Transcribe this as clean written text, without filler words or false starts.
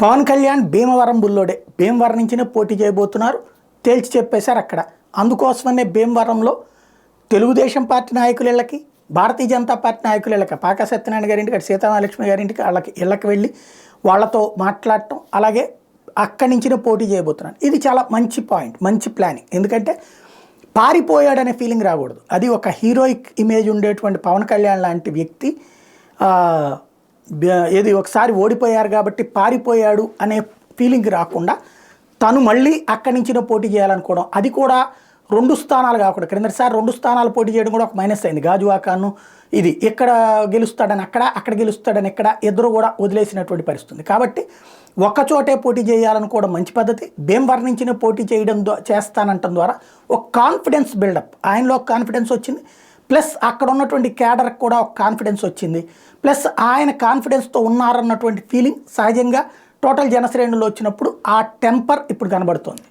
పవన్ కళ్యాణ్ భీమవరం బుల్లోడే. భీమవరం నుంచినే పోటీ చేయబోతున్నారు, తేల్చి చెప్పేశారు అక్కడ. అందుకోసమనే భీమవరంలో తెలుగుదేశం పార్టీ నాయకులకి, భారతీయ జనతా పార్టీ నాయకులకి, పాకా సత్యనారాయణ గారింటికి, అటు సీతామహాలక్ష్మి గారింటికి ఇళ్ళకి వెళ్ళి వాళ్ళతో మాట్లాడటం, అలాగే అక్కడి నుంచినే పోటీ చేయబోతున్నాను. ఇది చాలా మంచి పాయింట్, మంచి ప్లానింగ్. ఎందుకంటే పారిపోయాడనే ఫీలింగ్ రాకూడదు. అది ఒక హీరోయిక్ ఇమేజ్ ఉండేటువంటి పవన్ కళ్యాణ్ లాంటి వ్యక్తి ఏది ఒకసారి ఓడిపోయారు కాబట్టి పారిపోయాడు అనే ఫీలింగ్ రాకుండా తను మళ్ళీ అక్కడి నుంచినే పోటీ చేయాలనుకోవడం, అది కూడా 2 స్థానాలు కాకుండా, క్రిందటిసారి 2 స్థానాలు పోటీ చేయడం కూడా ఒక మైనస్ అయింది. గాజువాకాను ఇది ఇక్కడ గెలుస్తాడని అక్కడ గెలుస్తాడని ఇద్దరు కూడా వదిలేసినటువంటి పరిస్థితుంది. కాబట్టి ఒక్కచోటే పోటీ చేయాలనుకోవడం మంచి పద్ధతి. భీమవరం నుంచినే పోటీ చేస్తానంటం ద్వారా ఒక కాన్ఫిడెన్స్ బిల్డప్, ఆయనలో కాన్ఫిడెన్స్ వచ్చింది. ప్లస్ అక్కడ ఉన్నటువంటి క్యాడర్కి కూడా ఒక కాన్ఫిడెన్స్ వచ్చింది. ప్లస్ ఆయన కాన్ఫిడెన్స్తో ఉన్నారన్నటువంటి ఫీలింగ్ సహజంగా టోటల్ జనశ్రేణులు వచ్చినప్పుడు ఆ టెంపర్ ఇప్పుడు కనబడుతుంది.